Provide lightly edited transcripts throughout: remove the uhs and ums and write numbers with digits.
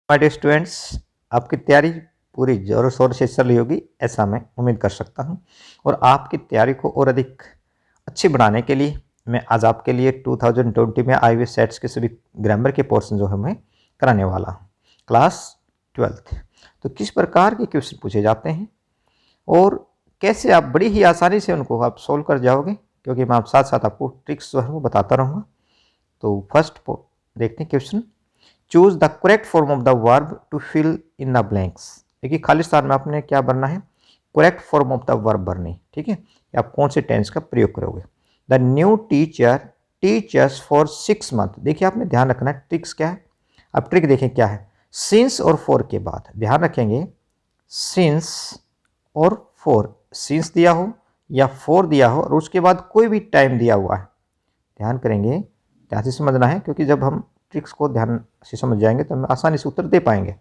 My dear students, आपकी तैयारी पूरी ज़ोरों शोर से चल रही होगी ऐसा मैं उम्मीद कर सकता हूं। और आपकी तैयारी को और अधिक अच्छी बनाने के लिए मैं आज आपके लिए 2020 में आई हुए सेट्स के सभी ग्रामर के पोर्शन जो है मैं कराने वाला हूं। क्लास 12th तो किस प्रकार के क्वेश्चन पूछे जाते हैं और कैसे आप बड़ी ही आसानी से उनको आप सोल्व कर जाओगे, क्योंकि मैं आप साथ साथ आपको ट्रिक्स जो है वो बताता रहूँगा। तो फर्स्ट देखते हैं question. Choose the correct form of the verb to fill in the blanks. देखिए खाली स्थान में आपने क्या भरना है, correct form of the verb भरनी, ठीक है। आप कौन से टेंस का प्रयोग करोगे। The new teacher teachers for 6 month. देखिए आपने ध्यान रखना है ट्रिक्स क्या है। अब ट्रिक देखें क्या है। सिंस और फॉर के बाद ध्यान रखेंगे, सिंस और फॉर, सिंस दिया हो या फॉर दिया हो और उसके बाद कोई भी टाइम दिया हुआ है, ध्यान करेंगे, ध्यान से समझना है, क्योंकि जब हम ट्रिक्स को ध्यान से समझ जाएंगे तो हम आसानी से उत्तर दे पाएंगे।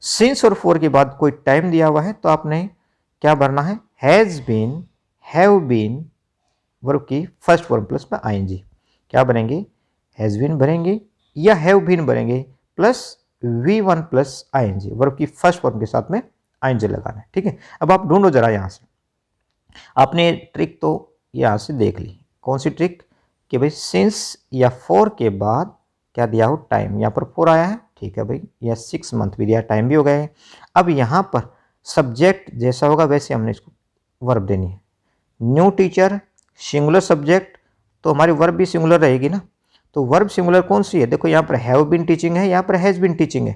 सिंस और फॉर के बाद कोई टाइम दिया हुआ है तो आपने क्या भरना है, has been, have been, verb की फर्स्ट फॉर्म प्लस में आईएनजी। क्या बनेंगे, हैज बीन भरेंगे या हैव बीन भरेंगे plus V1 plus ING, verb की फर्स्ट फॉर्म के साथ में आईएनजी लगाना है, ठीक है। अब आप ढूंढो जरा यहां से, आपने ट्रिक तो यहां से देख ली। कौन सी ट्रिक, कि भाई सिंस या फॉर के बाद क्या दिया हो, टाइम। यहाँ पर 4 आया है, ठीक है भाई, या 6 मंथ भी दिया, टाइम भी हो गया है। अब यहाँ पर सब्जेक्ट जैसा होगा वैसे हमने इसको वर्ब देनी है। न्यू टीचर सिंगुलर सब्जेक्ट, तो हमारी वर्ब भी सिंगुलर रहेगी ना। तो वर्ब सिंगुलर कौन सी है, देखो यहाँ पर हैव बीन टीचिंग है, यहाँ पर हैज़ बीन टीचिंग है,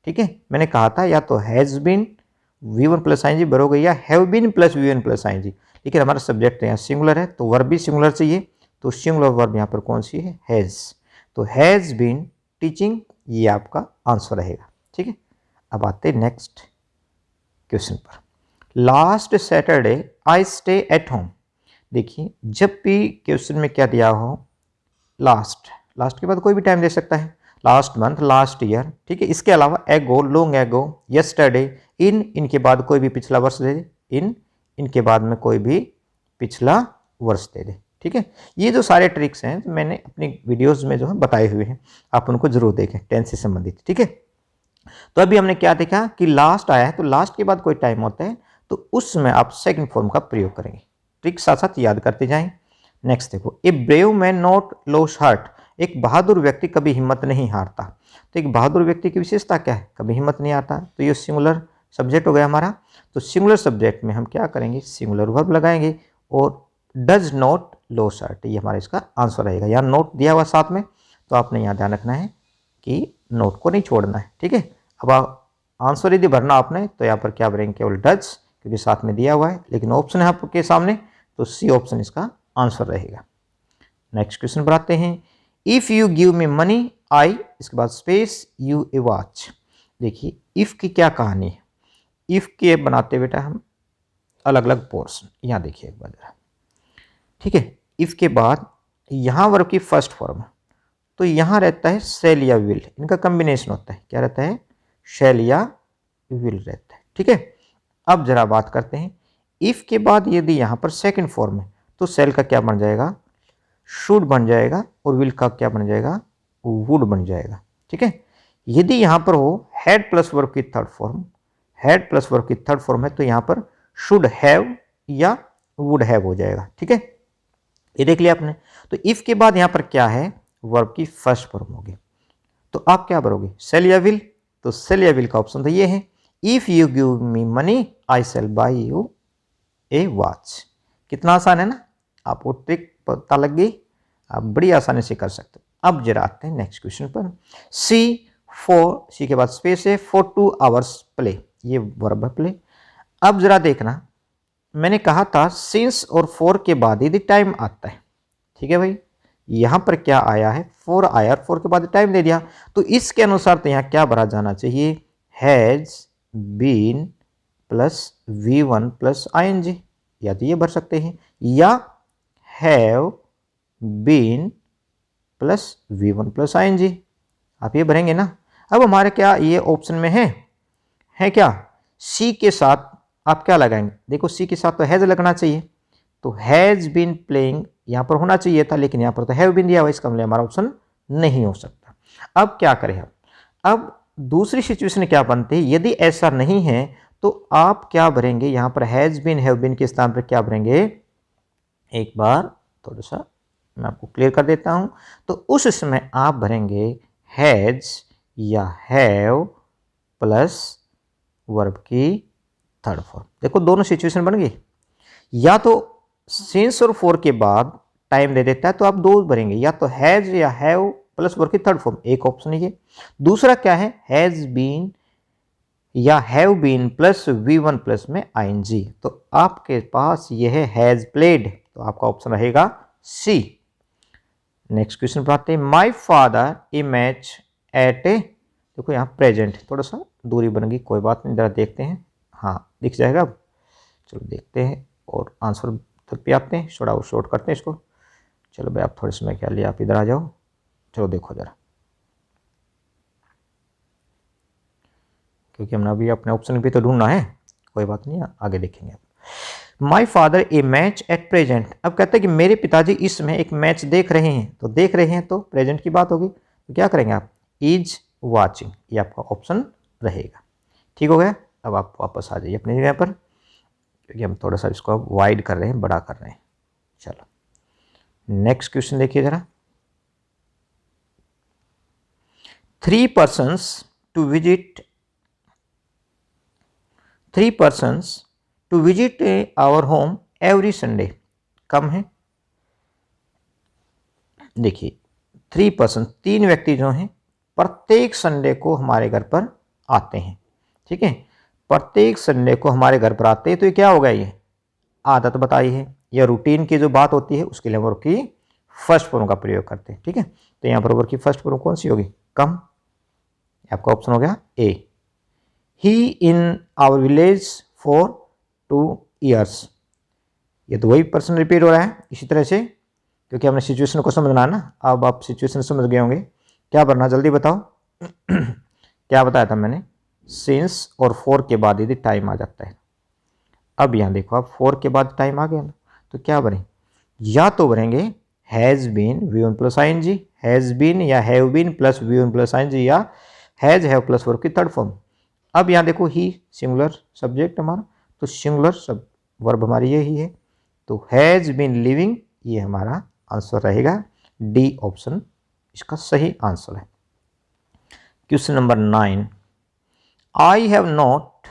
ठीक है। मैंने कहा था या तो has been V1 plus ING भरोगे या have been plus V1 plus ING, लेकिन हमारा सब्जेक्ट यहाँ सिंगुलर है तो वर्ब भी सिंगुलर चाहिए। तो सिंगुलर वर्ब यहाँ पर कौन सी है, हैज़। तो हैज़ बीन टीचिंग, ये आपका आंसर रहेगा, ठीक है। अब आते हैं नेक्स्ट क्वेश्चन पर। Last Saturday I stay at home. देखिए जब भी क्वेश्चन में क्या दिया हो, लास्ट, लास्ट के बाद कोई भी टाइम दे सकता है, लास्ट मंथ, लास्ट ईयर, ठीक है। इसके अलावा एगो, लॉन्ग एगो, यस्टरडे, इनके बाद कोई भी पिछला वर्ष दे दे, इनके बाद में कोई भी पिछला वर्ष दे दे, ठीक है। ये जो सारे ट्रिक्स हैं तो मैंने अपनी वीडियोस में जो है बताए हुए हैं, आप उनको जरूर देखें, टेंस से संबंधित, ठीक है। तो अभी हमने क्या देखा कि लास्ट आया है तो लास्ट के बाद कोई टाइम होता है तो उसमें आप सेकंड फॉर्म का प्रयोग करेंगे। ट्रिक साथ साथ याद करते जाएं। नेक्स्ट देखो, a brave man not loss heart. एक बहादुर व्यक्ति कभी हिम्मत नहीं हारता। तो एक बहादुर व्यक्ति की विशेषता क्या है, कभी हिम्मत नहीं हारता। तो ये सिंगुलर सब्जेक्ट हो गया हमारा। तो सिंगुलर सब्जेक्ट में हम क्या करेंगे, सिंगुलर वर्ब लगाएंगे और डज नॉट लॉस हार्ट, ये हमारा इसका आंसर रहेगा। यहाँ नोट दिया हुआ साथ में, तो आपने यहाँ ध्यान रखना है कि नोट को नहीं छोड़ना है, ठीक है। अब आंसर यदि भरना आपने तो यहाँ पर क्या भरेंगे, केवल डज, क्योंकि साथ में दिया हुआ है, लेकिन ऑप्शन है आपके सामने तो सी ऑप्शन इसका आंसर रहेगा। नेक्स्ट क्वेश्चन पर आते हैं। If you give me money आई, इसके बाद स्पेस यू ए वॉच। देखिए इफ की क्या कहानी है, इफ के बनाते बेटा हम अलग अलग पोर्शन, यहाँ देखिए एक बार जरा, ठीक है। इफ के बाद यहाँ वर्ब की फर्स्ट फॉर्म, तो यहाँ रहता है शैल या विल, इनका कॉम्बिनेशन होता है, क्या रहता है, शैल या विल रहता है, ठीक है। अब जरा बात करते हैं, इफ के बाद यदि यहाँ पर सेकंड फॉर्म है तो शैल का क्या बन जाएगा, शुड बन जाएगा, और विल का क्या बन जाएगा, वुड बन जाएगा, ठीक है। यदि यहाँ पर हो हैड प्लस वर्ब की third form, had plus verb की थर्ड फॉर्म है तो यहाँ पर शुड हैव या वुड हैव हो जाएगा, ठीक है। ये देख लिया आपने। तो इफ के बाद यहाँ पर क्या है, वर्ब की फर्स्ट फॉर्म होगी, तो आप क्या भरोगे, सेल या विल। तो सेल या विल का ऑप्शन तो ये है, if you give me money I shall buy you a watch. कितना आसान है ना, आपको ट्रिक पता लग गई, आप बड़ी आसानी से कर सकते हो। अब जरा आते हैं नेक्स्ट क्वेश्चन पर। सी के बाद स्पेस है, फॉर 2 आवर्स प्ले, ये वर्ब है प्ले। अब जरा देखना, मैंने कहा था सिंस और फॉर के बाद यदि टाइम आता है, ठीक है भाई, यहाँ पर क्या आया है, 4 आया, 4 के बाद टाइम दे दिया, तो इसके अनुसार तो यहाँ क्या भरा जाना चाहिए, has been plus V1 plus ING, या तो ये भर सकते हैं, या have been plus V1 plus ING, आप ये भरेंगे ना। अब हमारे क्या ये ऑप्शन में है क्या, सी के साथ आप क्या लगाएंगे, देखो सी के साथ तो हैज लगना चाहिए, तो हैज बीन प्लेइंग यहाँ पर होना चाहिए था, लेकिन यहाँ पर तो हैव बीन दिया हुआ, इसका मतलब हमारा ऑप्शन नहीं हो सकता। अब क्या करें हम, अब दूसरी सिचुएशन क्या बनती है, यदि ऐसा नहीं है तो आप क्या भरेंगे, यहां पर हैज बीन हैव बीन के स्थान पर क्या भरेंगे, एक बार थोड़ा सा मैं आपको क्लियर कर देता हूं। तो उस समय आप भरेंगे हैज या हैव प्लस वर्ब की थर्ड फॉर्म। देखो दोनों सिचुएशन बन गई, या तो सिंस और फॉर के बाद टाइम दे देता है तो आप दो भरेंगे, या तो हैज या हैव प्लस वर्ब की थर्ड फॉर्म, एक ऑप्शन है ये। दूसरा क्या है, हैज बीन या have been plus V1 plus में ING, तो आपके पास यह है हैज प्लेड, तो आपका ऑप्शन रहेगा सी। नेक्स्ट क्वेश्चन पर आते हैं, my father a match at a, देखो यहाँ प्रेजेंट थोड़ा सा दूरी बन गई, कोई बात नहीं, जरा देखते हैं, हाँ दिख जाएगा अब। चलो देखते हैं और आंसर तक भी आते हैं, थोड़ा शॉर्ट करते हैं इसको। चलो भाई आप थोड़े समय क्या लिए, आप इधर आ जाओ। चलो देखो जरा, क्योंकि हमने अभी अपने ऑप्शन भी तो ढूंढना है, कोई बात नहीं आगे देखेंगे। माई father a match at present, अब कहते हैं कि मेरे पिताजी इसमें एक मैच देख रहे हैं, तो देख रहे हैं तो प्रेजेंट की बात होगी, तो क्या करेंगे आप, इज वॉचिंग, ये आपका ऑप्शन रहेगा। ठीक हो गया, अब आप वापस आ जाइए अपनी जगह पर, क्योंकि हम थोड़ा सा इसको अब वाइड कर रहे हैं, बड़ा कर रहे हैं। चलो नेक्स्ट क्वेश्चन देखिए जरा, 3 persons to visit 3 persons to visit our home every Sunday, come है। देखिए 3 पर्सन, 3 व्यक्ति जो हैं प्रत्येक संडे को हमारे घर पर आते हैं, ठीक है, प्रत्येक संडे को हमारे घर पर आते हैं, तो ये क्या होगा, ये आदत बताई है, या रूटीन की जो बात होती है उसके लिए वर्ब की फर्स्ट फॉर्म का प्रयोग करते हैं, ठीक है। तो यहाँ पर वर्ब की फर्स्ट फॉर्म कौन सी होगी, कम, आपका ऑप्शन हो गया A. He in our village for 2 years, ये तो वही पर्सन रिपीट हो रहा है इसी तरह से, क्योंकि हमने सिचुएशन को समझना है ना। अब आप सिचुएशन समझ गए होंगे, क्या करना जल्दी बताओ। क्या बताया था मैंने, सिंस और फॉर के बाद यदि टाइम आ जाता है, अब यहाँ देखो आप फॉर के बाद टाइम आ गया ना, तो क्या भरें, या तो भरेंगे has been V1 plus ING, has been या have been plus V1 plus ING, या हैज़ हैव प्लस वर्ब की थर्ड फॉर्म। अब यहाँ देखो ही सिंगुलर सब्जेक्ट हमारा, तो सिंगुलर सब वर्ब हमारी यही है, तो हैज़ बीन लिविंग, ये हमारा आंसर रहेगा डी ऑप्शन, इसका सही आंसर है। Question number 9, I have not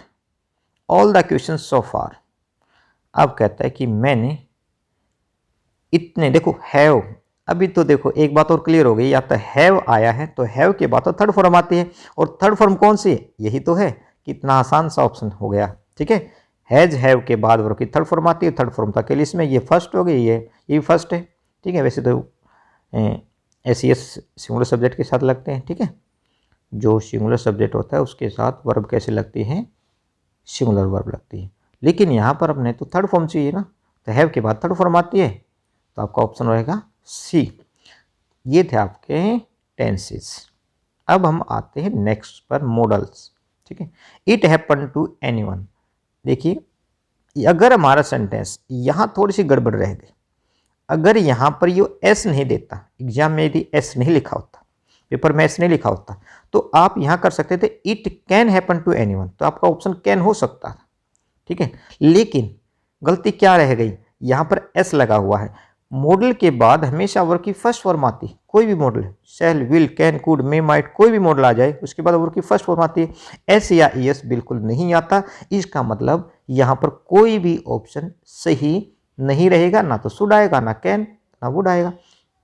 all the question so far, अब कहता है कि मैंने इतने, देखो हैव, अभी तो देखो एक बात और क्लियर हो गई, या तो हैव आया है तो हैव के बाद तो थर्ड फॉर्म आती है, और थर्ड फॉर्म कौन सी है, यही तो है, कितना आसान सा ऑप्शन हो गया, ठीक है। हैज हैव के बाद वर्ब की थर्ड फॉर्म आती है, थर्ड फॉर्म था के लिए इसमें ये फर्स्ट हो गई, ये फर्स्ट है, ठीक है। वैसे तो SES सिंगुलर सब्जेक्ट के साथ लगते हैं, ठीक है, जो सिंगुलर सब्जेक्ट होता है उसके साथ वर्ब कैसे लगती है, सिंगुलर वर्ब लगती है, लेकिन यहाँ पर अपने तो थर्ड फॉर्म चाहिए ना, तो हैव के बाद थर्ड फॉर्म आती है, तो आपका ऑप्शन रहेगा सी। ये थे आपके टेंसेस। अब हम आते हैं नेक्स्ट पर, मॉडल्स, ठीक है। इट हैपन टू एनीवन, देखिए अगर हमारा सेंटेंस यहाँ थोड़ी सी गड़बड़ रह गई, अगर यहाँ पर ये एस नहीं देता, एग्जाम में यदि एस नहीं लिखा होता, पेपर में एस नहीं लिखा होता, तो आप यहाँ कर सकते थे it can happen to anyone, तो आपका ऑप्शन कैन हो सकता था, ठीक है। लेकिन गलती क्या रह गई, यहाँ पर एस लगा हुआ है, मॉडल के बाद हमेशा वर्ब की फर्स्ट फॉर्म आती है, कोई भी मॉडल है, शैल will can could may might, कोई भी मॉडल आ जाए उसके बाद वर्ब की फर्स्ट फॉर्म आती है, एस या एस बिल्कुल नहीं आता। इसका मतलब यहाँ पर कोई भी ऑप्शन सही नहीं रहेगा, ना तो शुड आएगा, ना कैन, ना वुड आएगा,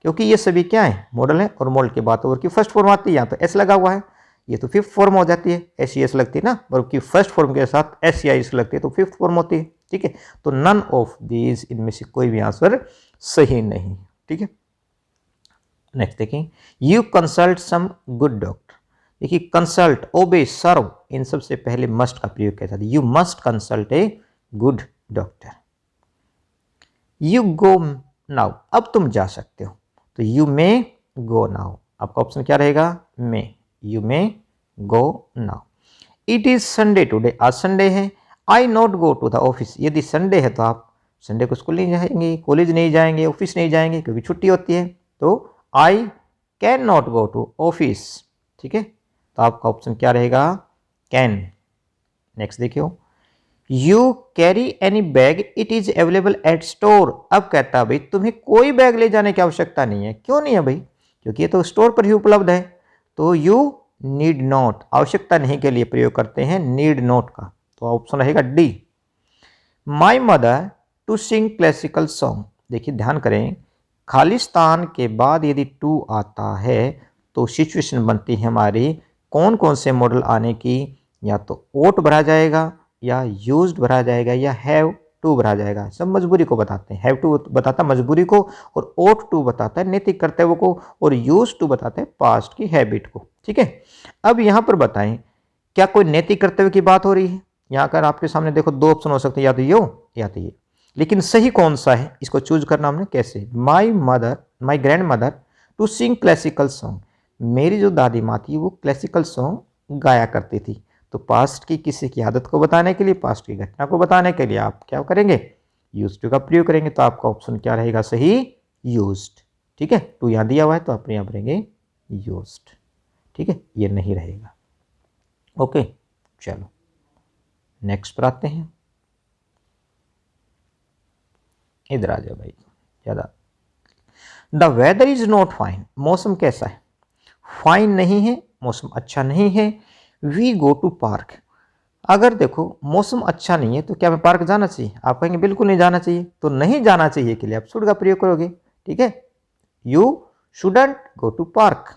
क्योंकि ये सभी क्या है, मॉडल है, और मॉडल के बाद वर्ब की फर्स्ट फॉर्म आती है, यहाँ तो एस लगा हुआ है, ये तो फिफ्थ फॉर्म हो जाती है, SES लगती है ना, वर्ब की फर्स्ट फॉर्म के साथ S या S लगती है तो फिफ्थ फॉर्म होती है, ठीक है। तो नन ऑफ दीज, इनमें से कोई भी आंसर सही नहीं, ठीक है। नेक्स्ट देखें, you consult some good doctor, देखिए कंसल्ट, ओबे, सर्व, इन सबसे पहले मस्ट का प्रयोग किया जाता है, you must consult a good doctor. You go now, अब तुम जा सकते हो, तो यू मे गो नाउ, आपका ऑप्शन क्या रहेगा, may, you may go now. It is Sunday today, आज संडे है, I not go to the office, यदि संडे है तो आप संडे को स्कूल नहीं जाएंगे, कॉलेज नहीं जाएंगे, ऑफिस नहीं जाएंगे, क्योंकि छुट्टी होती है, तो I can not go to office, ठीक है। तो आपका ऑप्शन क्या रहेगा, कैन। नेक्स्ट देखियो, you carry any bag it is available at store. अब कहता है भाई तुम्हें कोई बैग ले जाने की आवश्यकता नहीं है। क्यों नहीं है भाई, क्योंकि ये तो स्टोर पर ही उपलब्ध है। तो यू नीड नॉट, आवश्यकता नहीं के लिए प्रयोग करते हैं नीड नॉट का, तो ऑप्शन रहेगा D. My mother to sing classical song. देखिए ध्यान करें, खालिस्तान के बाद यदि टू आता है तो सिचुएशन बनती है हमारी कौन कौन से मॉडल आने की, या तो ओट भरा जाएगा, या यूज्ड भरा जाएगा, या हैव टू भरा जाएगा। सब मजबूरी को बताते हैं। हैव टू बताता है मजबूरी को, और ओट टू बताता है नैतिक कर्तव्य को, और यूज टू बताते हैं पास्ट की हैबिट को। ठीक है, अब यहाँ पर बताएं क्या कोई नैतिक कर्तव्य की बात हो रही है। यहाँ कर आपके सामने देखो दो ऑप्शन हो सकते हैं, या तो यो या तो ये, लेकिन सही कौन सा है इसको चूज करना हमने कैसे। My grandmother to sing classical song. मेरी जो दादी माँ थी वो क्लासिकल सॉन्ग गाया करती थी। तो पास्ट की किसी की आदत को बताने के लिए, पास्ट की घटना को बताने के लिए आप क्या करेंगे, यूज्ड टू का प्रयोग करेंगे। तो आपका ऑप्शन क्या रहेगा सही, यूज्ड। ठीक है, टू यहाँ दिया हुआ है तो आप यहाँ भरेंगे यूज्ड। ठीक है, ये नहीं रहेगा। ओके, चलो नेक्स्ट पर आते हैं। इधर आ जाओ भाई, ज़्यादा। The weather is not fine. मौसम कैसा है, फाइन नहीं है, मौसम अच्छा नहीं है। We go to park. अगर देखो मौसम अच्छा नहीं है तो क्या हमें पार्क जाना चाहिए, आप कहेंगे बिल्कुल नहीं जाना चाहिए। तो नहीं जाना चाहिए के लिए आप शुड का प्रयोग करोगे। ठीक है, you shouldn't go to park.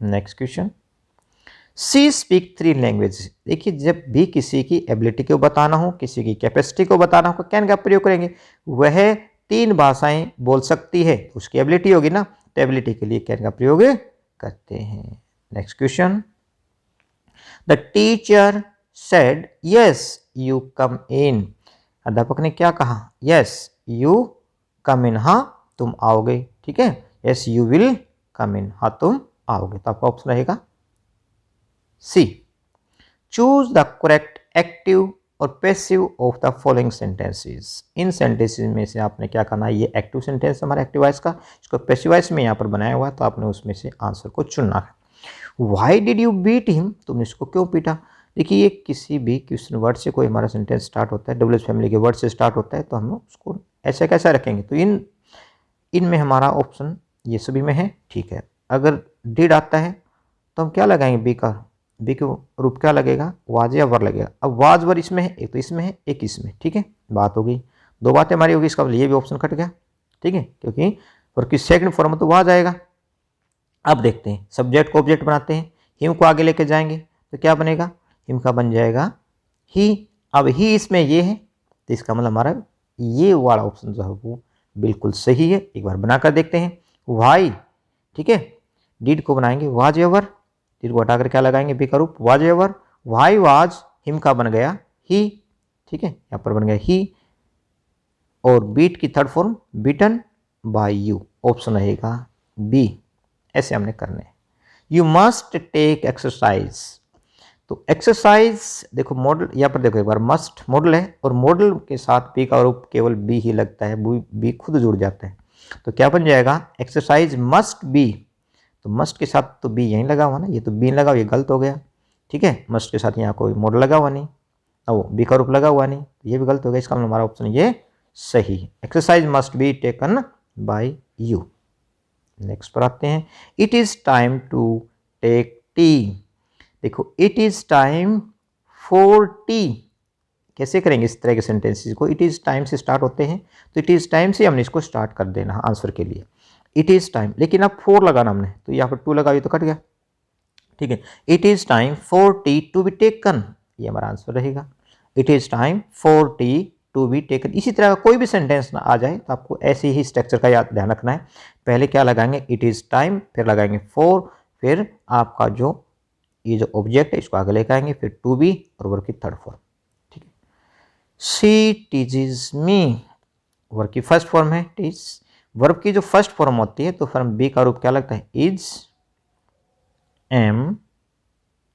Next question, she speak 3 language. देखिए जब भी किसी की एबिलिटी को बताना हो, किसी की कैपेसिटी को बताना हो, कैन का प्रयोग करेंगे। वह 3 भाषाएं बोल सकती है, उसकी एबिलिटी होगी ना, तो एबिलिटी के लिए कैन का प्रयोग करते हैं। Next question, the teacher said yes you come in. अध्यापक ने क्या कहा, यस यू कम इन, हाँ तुम आओगे। ठीक है, यस यू विल कम इन, हाँ तुम आओगे। तो आपका ऑप्शन रहेगा सी। चूज द करेक्ट एक्टिव और passive of the following sentences. In sentences में से आपने क्या करना है, ये एक्टिव सेंटेंस हमारा एक्टिव वॉइस का, इसको पैसिव वॉइस में यहाँ पर बनाया हुआ है, तो आपने उसमें से आंसर को चुनना है। Why did you beat him, तुमने इसको क्यों पीटा। देखिए ये किसी भी क्वेश्चन वर्ड से कोई हमारा सेंटेंस स्टार्ट होता है, डब्ल्यूएच फैमिली के वर्ड से स्टार्ट होता है, तो हम उसको ऐसा कैसा रखेंगे। तो इनमें हमारा ऑप्शन ये सभी में है। ठीक है, अगर डिड आता है तो हम क्या लगाएंगे, बी का रूप क्या लगेगा, वाज या वर लगेगा। अब वाज वर इसमें है, एक तो इसमें है, एक इसमें। ठीक है, बात हो गई, दो बातें हमारी होगी, इसका ये भी ऑप्शन कट गया। ठीक है, क्योंकि वर्ब की सेकंड फॉर्म में तो वाज आएगा। अब देखते हैं, सब्जेक्ट को ऑब्जेक्ट बनाते हैं, हिम को आगे लेके जाएंगे तो क्या बनेगा, हिम का बन जाएगा ही। अब ही इसमें ये है, तो इसका मतलब हमारा ये वाला ऑप्शन जो है वो बिल्कुल सही है। एक बार बनाकर देखते हैं। वाई, ठीक है, डिड को बनाएंगे वाज एवर, डिड को हटाकर क्या लगाएंगे, बी का रूप was ever. Why was, him का बन गया ही। ठीक है, यहाँ पर बन गया ही, और बीट की third form beaten by you, option रहेगा बी। ऐसे हमने करने। You must take exercise. तो एक्सरसाइज देखो मॉडल, यहाँ पर देखो एक बार मस्ट मॉडल है, और मॉडल के साथ बी का रूप केवल बी ही लगता है, बी खुद जुड़ जाते हैं। तो क्या बन जाएगा, एक्सरसाइज मस्ट बी। तो मस्ट के साथ तो बी यहीं लगा हुआ ना, ये तो बी लगा हुआ, ये गलत हो गया। ठीक है, मस्ट के साथ यहाँ कोई मॉडल लगा हुआ नहीं, और बी का रूप लगा हुआ नहीं, तो ये भी गलत हो गया। इसका मतलब हमारा ऑप्शन ये सही है, exercise must be taken by you. Next पर आते हैं, it is time to take tea. देखो it is time for tea, कैसे करेंगे इस तरह के सेंटेंसेस को, इट इज टाइम से स्टार्ट होते हैं, तो इट इज टाइम से हमने इसको स्टार्ट कर देना आंसर के लिए, इट इज टाइम। लेकिन अब फोर लगाना हमने, तो यहाँ पर टू लगा, ये तो कट गया। ठीक है, it is time for tea to be taken, ये हमारा आंसर रहेगा। It is time for tea to be taken. इसी तरह का कोई भी सेंटेंस ना आ जाए तो आपको ऐसे ही स्ट्रक्चर का याद ध्यान रखना है। पहले क्या लगाएंगे, इट इज टाइम, फिर लगाएंगे फॉर, फिर आपका जो ये जो ऑब्जेक्ट है इसको आगे लेकर आएंगे, फिर टू बी और वर्ब की थर्ड फॉर्म। ठीक है, शी टीजेस मी, वर्ब की फर्स्ट फॉर्म है टीज। वर्ब की जो फर्स्ट फॉर्म होती है तो फॉर्म बी का रूप क्या लगता है, इज, एम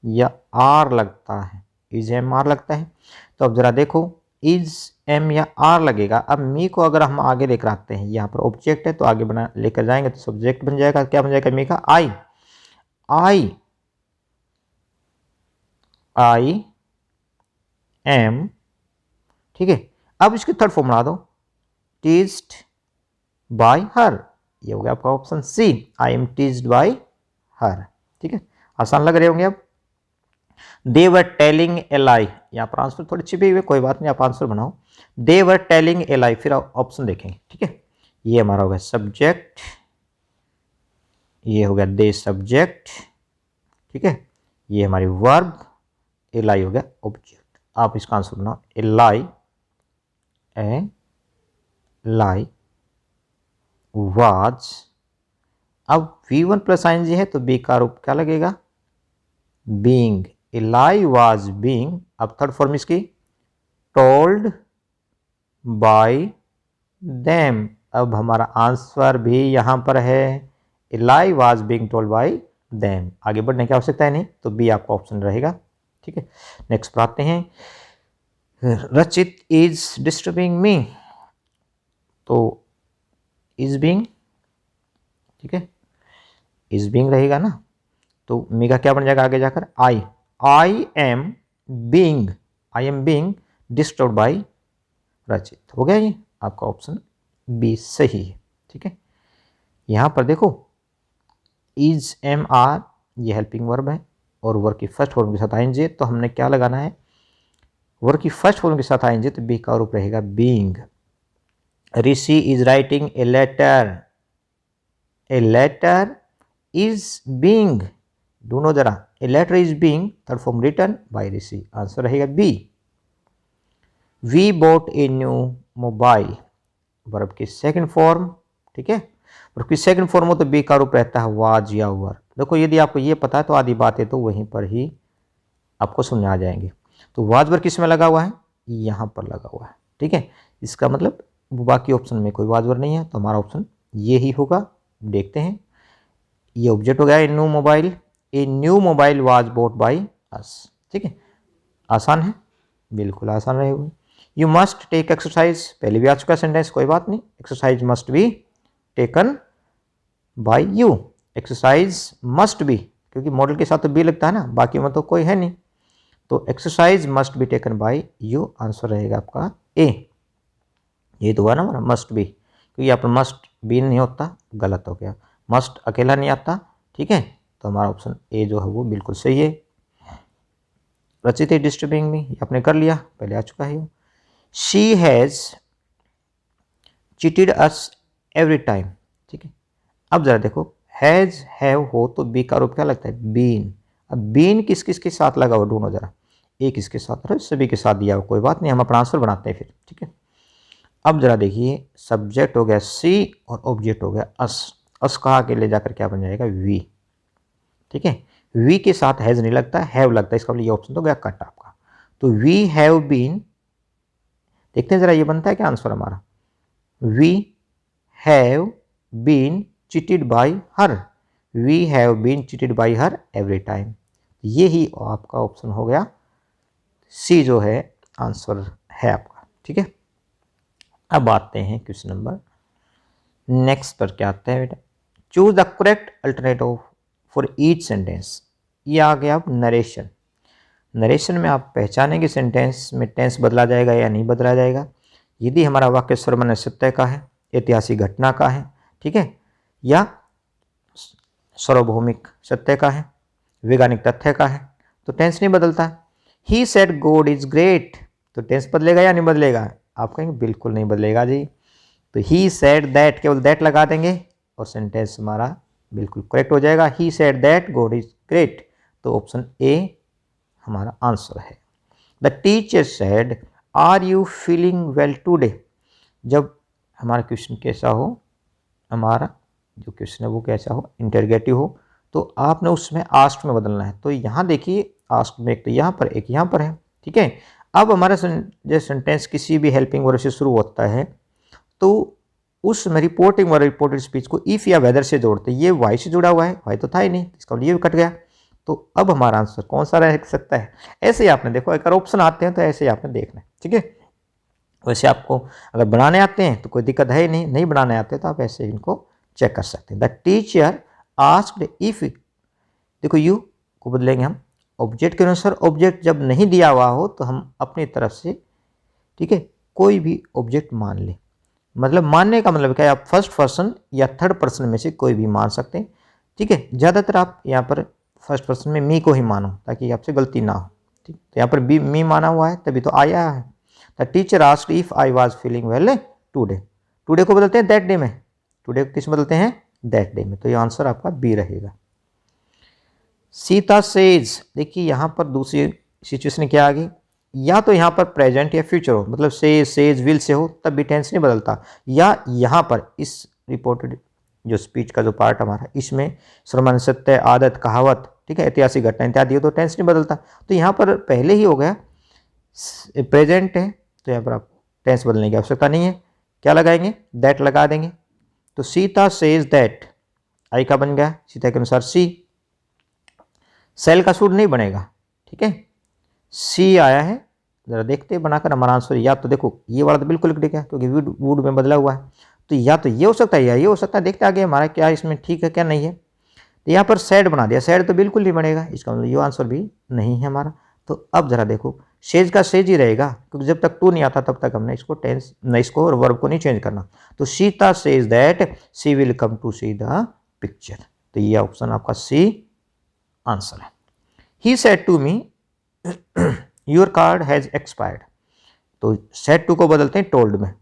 या आर लगता है, इज एम आर लगता है। तो अब जरा देखो, इज एम या आर लगेगा। अब मी को अगर हम आगे लेकर आते हैं, यहाँ पर ऑब्जेक्ट है तो आगे बना लेकर जाएंगे तो सब्जेक्ट बन जाएगा, क्या बन जाएगा मी का, आई। आई एम, ठीक है। अब इसकी थर्ड फॉर्म बना दो, टीज्ड बाय हर, ये हो गया आपका option C, I am teased by her, ठीक है। आसान लग रहे होंगे अब। दे वर टेलिंग ए लाई, यहाँ पर आंसर थोड़ी छिपी हुई है, कोई बात नहीं, आप आंसर बनाओ। दे वर टेलिंग ए लाई, फिर ऑप्शन देखेंगे, ठीक है। ये हमारा हो गया सब्जेक्ट, ये हो गया दे सब्जेक्ट, ठीक है। ये हमारी वर्ब, ए लाई हो गया ऑब्जेक्ट। आप इसका आंसर बनाओ, ए लाई वाज। अब V1 प्लस आईएनजी है तो बी का रूप क्या लगेगा, being. A lie was being, अब थर्ड फॉर्म इसकी टोल्ड बाय देम। अब हमारा आंसर भी यहां पर है, a lie was being told by them. आगे बढ़ने की आवश्यकता है नहीं, तो बी आपका ऑप्शन रहेगा, ठीक है। नेक्स्ट पर आते हैं, रचित इज डिस्टर्बिंग मी, तो इज बीइंग, ठीक है, इज बीइंग रहेगा ना, तो मी का क्या बन जाएगा आगे जाकर, I am being disturbed by Rachit. हो गया, ये आपका ऑप्शन बी सही है, ठीक है। यहां पर देखो इज एम आर, ये हेल्पिंग वर्ब है और वर्ब की फर्स्ट फॉर्म के साथ आएंगे, तो हमने क्या लगाना है, वर्ब की फर्स्ट फॉर्म के साथ आएंगे तो बी का रूप रहेगा being. Rishi is writing a letter, a letter is being, ढूंढो जरा, a letter is being third form written by Rishi, answer रहेगा B. We bought a new mobile, verb की सेकंड फॉर्म, ठीक है। वर्ब की सेकंड फॉर्म हो तो बी का रूप रहता है वाज या वर। देखो यदि आपको ये पता है तो आधी बातें तो वहीं पर ही आपको समझ आ जाएंगे। तो वाज वर्ब किस में लगा हुआ है, यहाँ पर लगा हुआ है, ठीक है। इसका मतलब बाकी ऑप्शन में कोई वाज वर्ब नहीं है, तो हमारा ऑप्शन ये ही होगा। देखते हैं, ये ऑब्जेक्ट हो गया ए new mobile, A new mobile was bought by us, ठीक है। आसान है, बिल्कुल आसान रहेगा। यू मस्ट टेक एक्सरसाइज, पहले भी आ चुका सेंटेंस, कोई बात नहीं, exercise must be taken by you, exercise must B, क्योंकि मॉडल के साथ तो बी लगता है ना, बाकी में तो कोई है नहीं, तो exercise must be taken by you, answer रहेगा आपका ए। ये तो हुआ ना हमारा मस्ट बी, क्योंकि यहाँ पर मस्ट बी नहीं होता, गलत हो गया, मस्ट अकेला नहीं आता, ठीक है। तो हमारा ऑप्शन ए जो है वो बिल्कुल सही है। रचित डिस्टर्बिंग मी आपने कर लिया, पहले आ चुका है। She has cheated us every time, ठीक है। अब जरा देखो, हैज हैव हो तो बी का रूप क्या लगता है, बीन। अब बीन किस किस के साथ लगा हुआ, ढूंढो जरा, एक इसके साथ और सभी के साथ दिया हुआ, कोई बात नहीं, हम अपना आंसर बनाते हैं फिर, ठीक है। अब जरा देखिए, सब्जेक्ट हो गया सी और ऑब्जेक्ट हो गया अस कहा के ले जाकर क्या बन जाएगा, वी, ठीक है। वी के साथ हैज नहीं लगता, हैव लगता है, इसका मतलब ये ऑप्शन तो गया कट आपका। तो वी हैव बीन, देखते हैं जरा ये बनता है क्या आंसर हमारा, we have been cheated by her, we have been cheated by her every time, ये ही आपका ऑप्शन हो गया सी जो है आंसर है आपका, ठीक है। अब आते हैं क्वेश्चन नंबर नेक्स्ट पर, क्या आता है बेटा, choose the correct alternative for each sentence. ये आ गया अब नरेशन। नरेशन में आप पहचानेंगे सेंटेंस में टेंस बदला जाएगा या नहीं बदला जाएगा, यदि हमारा वाक्य सर्वमान्य सत्य का है, ऐतिहासिक घटना का है, ठीक है, या सार्वभौमिक सत्य का है, वैज्ञानिक तथ्य का है, तो टेंस नहीं बदलता। He said God is great, तो टेंस बदलेगा या नहीं बदलेगा, आप कहेंगे बिल्कुल नहीं बदलेगा जी। तो ही सेड दैट, केवल दैट लगा देंगे और सेंटेंस हमारा बिल्कुल करेक्ट हो जाएगा, he said that God is great, तो ऑप्शन ए हमारा आंसर है। The teacher said are you feeling well today, जब हमारा क्वेश्चन कैसा हो, हमारा जो क्वेश्चन है वो कैसा हो, इंटरगेटिव हो, तो आपने उसमें आस्क में बदलना है। तो यहाँ देखिए आस्क में एक तो यहाँ पर एक यहाँ पर है, ठीक है। अब हमारा जो सेंटेंस किसी भी हेल्पिंग वर्ब से शुरू होता है तो उसमें रिपोर्टिंग और रिपोर्टेड स्पीच को इफ या वेदर से जोड़ते हैं, ये वाई से जुड़ा हुआ है, वाई तो था ही नहीं, इसका ये भी कट गया। तो अब हमारा आंसर कौन सा रह सकता है, ऐसे ही आपने देखो, अगर ऑप्शन आते हैं तो ऐसे ही आपने देखना है, ठीक है। वैसे आपको अगर बनाने आते हैं तो कोई दिक्कत है ही नहीं, नहीं बनाने आते तो आप ऐसे इनको चेक कर सकते हैं। द टीचर आस्क्ड इफ देखो यू को बदलेंगे हम ऑब्जेक्ट के अनुसार। ऑब्जेक्ट जब नहीं दिया हुआ हो तो हम अपनी तरफ से, ठीक है, कोई भी ऑब्जेक्ट मान ले। मतलब मानने का मतलब क्या है, आप फर्स्ट पर्सन या थर्ड पर्सन में से कोई भी मान सकते हैं, ठीक है। ज़्यादातर आप यहाँ पर फर्स्ट पर्सन में मी को ही मानो ताकि आपसे गलती ना हो, ठीक। तो यहाँ पर बी मी माना हुआ है तभी तो आया है। The teacher asked if I was feeling well today. Today को बदलते हैं दैट डे में, टुडे को किस बदलते हैं, दैट डे में। तो ये आंसर आपका बी रहेगा। सीता सेज, देखिए यहाँ पर दूसरी सिचुएशन क्या आ गई, या तो यहाँ पर प्रेजेंट या फ्यूचर हो, मतलब सेज विल से हो तब भी टेंस नहीं बदलता, या यहाँ पर इस रिपोर्टेड जो स्पीच का जो पार्ट हमारा इसमें श्रमण सत्य आदत कहावत, ठीक है, ऐतिहासिक घटना इत्यादि हो तो टेंस नहीं बदलता। तो यहाँ पर पहले ही हो गया प्रेजेंट है तो यहाँ पर आपको टेंस बदलने की आवश्यकता नहीं है। क्या लगाएंगे, दैट लगा देंगे। तो सीता सेज दैट, आई का बन गया सीता के अनुसार सी। सेल का सूट नहीं बनेगा, ठीक है, सी आया है। जरा देखते हैं बनाकर हमारा आंसर। या तो देखो ये वाला तो बिल्कुल ठीक है क्योंकि वुड में बदला हुआ है, तो या तो ये हो सकता है या ये हो सकता है। देखते आगे हमारा क्या इसमें ठीक है क्या नहीं है। तो यहाँ पर सैड बना दिया, सैड तो बिल्कुल नहीं बनेगा, इसका मतलब ये आंसर भी नहीं है हमारा। तो अब जरा देखो सेज का सेज ही रहेगा क्योंकि जब तक टू नहीं आता तब तक हमने इसको टेंस न इसको और वर्ब को नहीं चेंज करना। तो Sita says that she will come to see the picture. तो ये ऑप्शन आपका सी आंसर है। He said to me your card has expired. तो सेड टू को बदलते हैं टोल्ड में।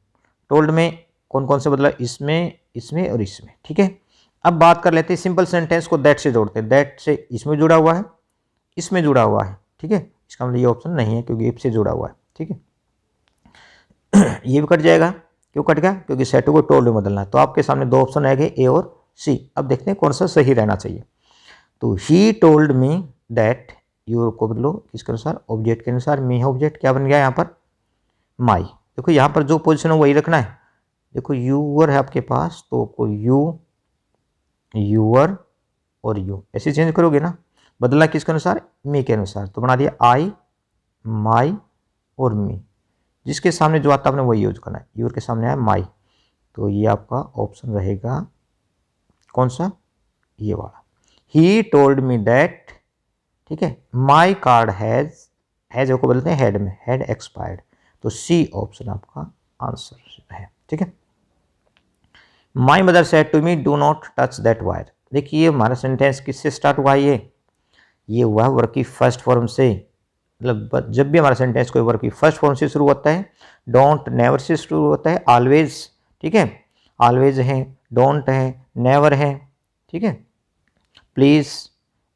टोल्ड में कौन कौन से बदला, इसमें इसमें और इसमें, ठीक है। अब बात कर लेते हैं सिंपल सेंटेंस को दैट से जोड़ते हैं। दैट से इसमें जुड़ा हुआ है, इसमें जुड़ा हुआ है, ठीक है। इसका मतलब ये ऑप्शन नहीं है क्योंकि इफ से जुड़ा हुआ है, ठीक है। ये भी कट जाएगा, क्यों कट गया, क्योंकि सेट को टोल्ड में बदलना है। तो आपके सामने दो ऑप्शन आ गए ए और सी। अब देखते हैं कौन सा सही रहना चाहिए। तो he told me that, your को बदलो किसके अनुसार, ऑब्जेक्ट के अनुसार। मी है ऑब्जेक्ट, क्या बन गया यहाँ पर, माई। देखो यहाँ पर जो पोजीशन है वही रखना है। देखो यूवर है आपके पास तो कोई यू, यूअर और यू ऐसे चेंज करोगे ना, बदलना किसके अनुसार, मी के अनुसार। तो बना दिया आई, माई और मी। जिसके सामने जो आता है आपने वही यूज करना है। यूर के सामने आया माई, तो ये आपका ऑप्शन रहेगा कौन सा, ये वाला। ही टोल्ड मी दैट, ठीक है, माई कार्ड हैज को बोलते हैं हेड में, हैड एक्सपायर्ड। तो सी ऑप्शन आपका आंसर है, ठीक है। My mother said to me do not touch that wire. देखिए हमारा सेंटेंस किससे स्टार्ट हुआ है, ये हुआ वर्ब की फर्स्ट फॉर्म से। मतलब जब भी हमारा सेंटेंस कोई वर्ब की फर्स्ट फॉर्म से शुरू होता है, डोंट नेवर से शुरू होता है, ऑलवेज, ठीक है, ऑलवेज है, डोंट है, नेवर है, ठीक है, प्लीज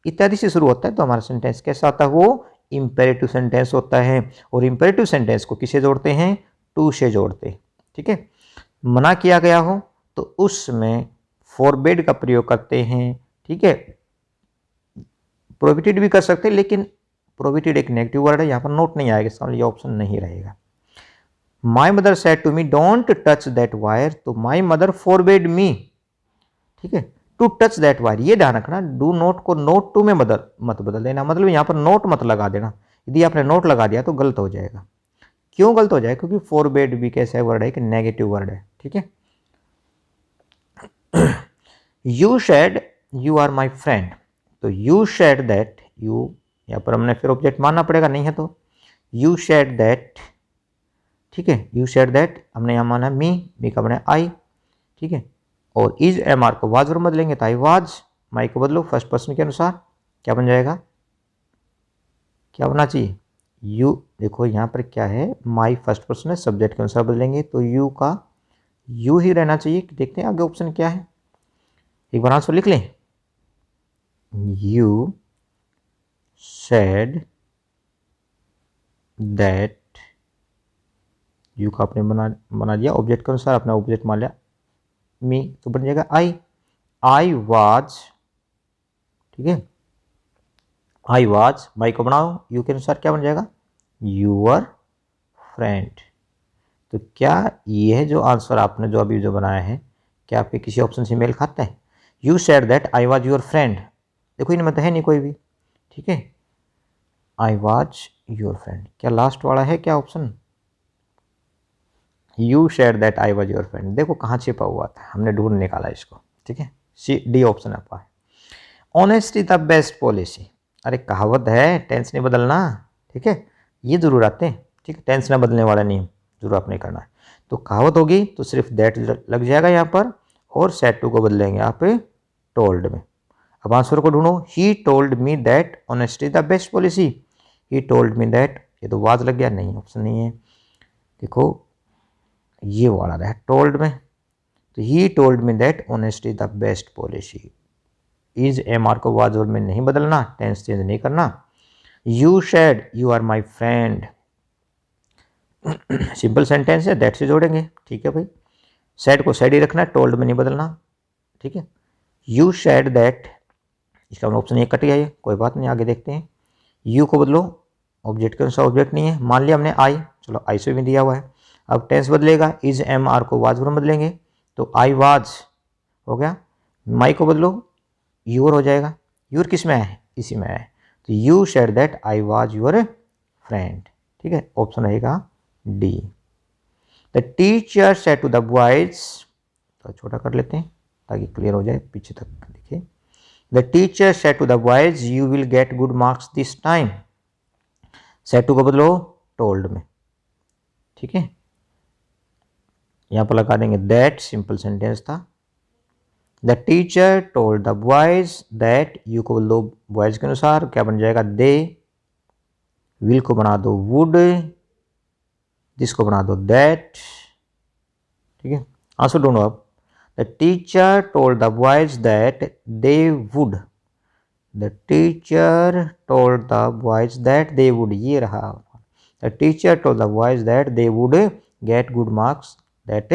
इत्यादि से शुरू होता है, तो हमारा सेंटेंस कैसा होता है, वो इंपेरेटिव सेंटेंस होता है। और इंपेरेटिव सेंटेंस को किसे जोड़ते हैं, टू से जोड़ते हैं, ठीक है। मना किया गया हो तो उसमें फॉरबिड का प्रयोग करते हैं, ठीक है। प्रोहिबिटेड भी कर सकते हैं लेकिन प्रोहिबिटेड एक नेगेटिव वर्ड है, यहाँ पर नोट नहीं आएगा, इसका ये ऑप्शन नहीं रहेगा। My mother said to me don't touch that wire, तो माई मदर फॉरबिड मी, ठीक है, टू टच दैट वायर। ये ध्यान रखना, डू नोट को नोट टू में मत बदल देना, मतलब यहाँ पर नोट मत लगा देना। यदि आपने नोट लगा दिया तो गलत हो जाएगा। क्यों गलत हो जाएगा, क्योंकि फॉरबिड भी कैसा वर्ड है कि नेगेटिव वर्ड है, ठीक है। You said you are my friend, तो यू शेड दैट, यू यहाँ पर हमने फिर ऑब्जेक्ट मानना पड़ेगा, नहीं है तो यू शेड दैट, ठीक है, यू शेड दैट हमने यहाँ माना मी का बना आई, ठीक है। और इज एम आर को वाज में बदलेंगे तो आई वाज, माई को बदलो फर्स्ट पर्सन के अनुसार, क्या बन जाएगा, क्या बनना चाहिए, यू। देखो यहाँ पर क्या है, माई फर्स्ट पर्सन है, सब्जेक्ट के अनुसार बदलेंगे तो यू का यू ही रहना चाहिए। देखते हैं आगे ऑप्शन क्या है, एक बार आंसर लिख लें। यू सेड दैट, यू का आपने बना दिया ऑब्जेक्ट के अनुसार, अपना ऑब्जेक्ट मान लिया मी, तो बन जाएगा आई वाज, ठीक है, आई वाज। माई को बनाओ यू के अनुसार, क्या बन जाएगा, यूअर फ्रेंड। तो क्या ये जो आंसर आपने जो अभी जो बनाया है, क्या आपके किसी ऑप्शन से मेल खाता है। You said that I was your friend, देखो इनमें तो है नहीं कोई भी, ठीक है, आई वाज योर फ्रेंड। क्या लास्ट वाला है क्या option, you share that I was your friend. देखो कहाँ छिपा हुआ था, हमने ढूंढ निकाला इसको, ठीक है, सी डी ऑप्शन आपका है। Honesty the best policy. अरे कहावत है, टेंस नहीं बदलना, ठीक है, ये जरूर आते हैं, ठीक है, टेंस ना बदलने वाला नियम जरूर आपने करना है। तो कहावत होगी तो सिर्फ दैट लग जाएगा यहाँ पर, और सेड टू को बदलेंगे आप टोल्ड में। अब आंसर को ढूंढो। ही told me that honesty the best policy. He told me that, ये तो वाज लग गया, नहीं ऑप्शन नहीं है। देखो ये वाला रहा टोल्ड में, तो he told me that honesty the best policy. Is am are को वाज में नहीं बदलना, टेंस चेंज नहीं करना। You said you are my friend, simple sentence है, दैट से जोड़ेंगे, ठीक है भाई। सेड को सेड ही रखना है, टोल्ड में नहीं बदलना, ठीक है। यू शेड दैट, इसका ऑप्शन ये कट गया, ये कोई बात नहीं, आगे देखते हैं। यू को बदलो, ऑब्जेक्ट के अनुसार ऑब्जेक्ट नहीं है, मान लिया हमने आई, चलो आई से भी दिया हुआ है। अब टेंस बदलेगा, इज एम आर को वाज में बदलेंगे, तो आई वाज हो गया। माई को बदलो, यूर हो जाएगा, यूर किस में है, इसी में है, तो you said that I was your friend, ठीक है, ऑप्शन रहेगा D. The teacher said to the boys, तो छोटा कर लेते हैं ताकि क्लियर हो जाए, पीछे तक देखिए। The teacher said to the boys you will get good marks this time. Said to को बदलो टोल्ड में, ठीक है, यहां पर लगा देंगे दैट, सिंपल सेंटेंस था। The teacher told the boys that, you को बोल दो बॉयज के अनुसार, क्या बन जाएगा दे, विल को बना दो वुड, दिस को बना दो दैट, ठीक है। आंसर ढूंढो आप। The teacher told the boys that they would, the teacher told the boys that they would, ये रहा। The teacher told the boys that they would get good marks that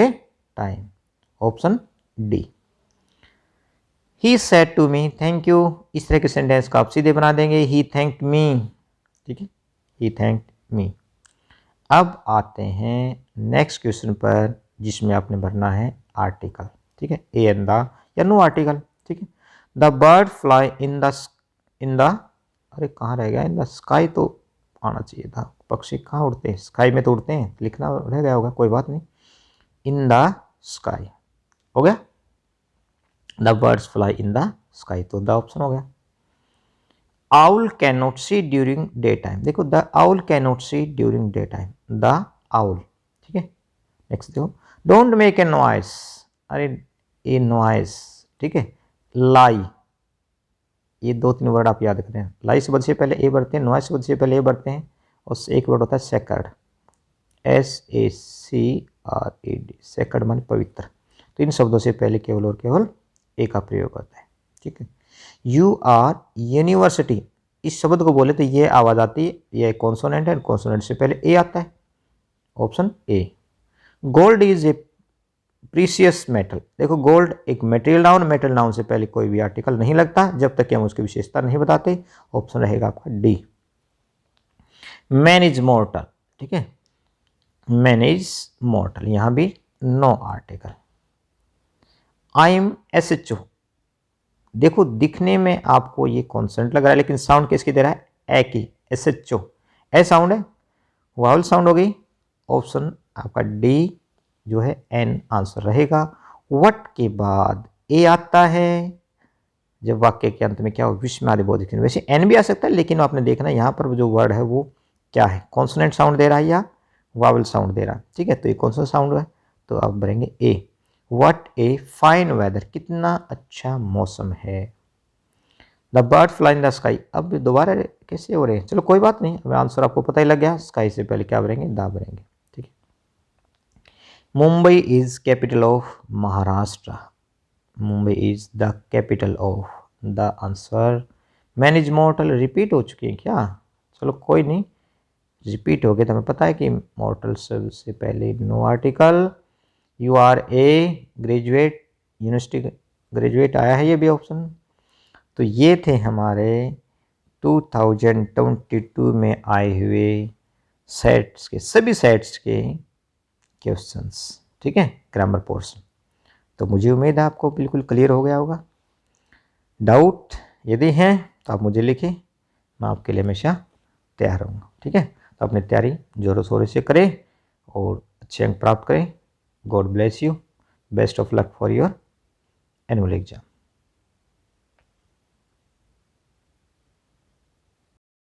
time, option D. He said to me thank you, इस तरह के sentence का आप सीधे बना देंगे ही थैंक्ड मी, ठीक है, ही थैंक्ड मी। अब आते हैं नेक्स्ट क्वेश्चन पर, जिसमें आपने भरना है आर्टिकल, ठीक है, ए एंड द या नो आर्टिकल, ठीक है। The bird fly in the, अरे कहाँ रह गया, इन द स्काई तो आना चाहिए था, पक्षी कहाँ उड़ते हैं, स्काई में तो उड़ते हैं, लिखना रह गया होगा, कोई बात नहीं। इन द स्काई हो गया, the birds fly in the sky, तो द ऑप्शन हो गया। Owl can not see during day time, देखो the owl can not see during day time, the owl, ठीक है। नेक्स्ट देखो, डोंट मेक ए नॉइस, अरे ए नॉइस, ठीक है। लाई, ये दो तीन वर्ड आप याद करें, लाई शब्द से पहले ए बढ़ते हैं, नॉइस शब्द से पहले ए बढ़ते हैं, और एक वर्ड होता है सेकर्ड, SACRED, सेकर्ड माने पवित्र। तो इन शब्दों से पहले केवल और केवल ए का प्रयोग होता है, ठीक है। यू आर यूनिवर्सिटी, इस शब्द को बोले तो ये आवाज आती है, ये कॉन्सोनेंट है, कॉन्सोनेंट से पहले ए आता है, option A. Gold is a precious metal, देखो गोल्ड एक मेटेरियल नाउन, मेटल नाउन से पहले कोई भी आर्टिकल नहीं लगता जब तक कि हम उसकी विशेषता नहीं बताते, ऑप्शन रहेगा आपका डी। मैन इज मॉर्टल, ठीक है, मैन इज मॉर्टल, यहां भी no article. I am SHO, देखो दिखने में आपको ये कॉन्सेंट लग रहा है, लेकिन साउंड किसकी दे रहा है, ए की, SHO, ए साउंड है, वावल साउंड हो गई, ऑप्शन आपका डी जो है एन आंसर रहेगा। वट के बाद ए आता है जब वाक्य के अंत में क्या हो, विस्मयादि बोधिक चिन्ह, वैसे एन भी आ सकता है, लेकिन आपने देखना यहाँ पर जो वर्ड है वो क्या है, कॉन्सोनेंट साउंड दे रहा है या वावल साउंड दे रहा है, ठीक है, तो ये कॉन्सोनेंट साउंड है, तो आप भरेंगे ए। व्हाट ए फाइन वेदर, कितना अच्छा मौसम है। The bird fly in the sky, अब दोबारा कैसे हो रहे हैं, चलो कोई बात नहीं, अब आंसर आपको पता ही लग गया, स्काई से पहले क्या भरेंगे, दा भरेंगे, ठीक है। Mumbai is capital of Maharashtra, Mumbai is the capital of, the answer. Man is मॉर्टल repeat हो चुकी है क्या, चलो कोई नहीं, रिपीट हो गए तो हमें पता है कि मॉर्टल से पहले no article. You are a graduate, university graduate आया है ये भी ऑप्शन। तो ये थे हमारे 2022 में आए हुए सेट्स के, सभी सेट्स के क्वेश्चंस, ठीक है, ग्रामर पोर्शन। तो मुझे उम्मीद है आपको बिल्कुल क्लियर हो गया होगा। डाउट यदि हैं तो आप मुझे लिखें, मैं आपके लिए हमेशा तैयार रहूँगा, ठीक है। तो अपनी तैयारी जोरों शोरों से करें और अच्छे अंक प्राप्त करें। God bless you, best of luck for your annual exam.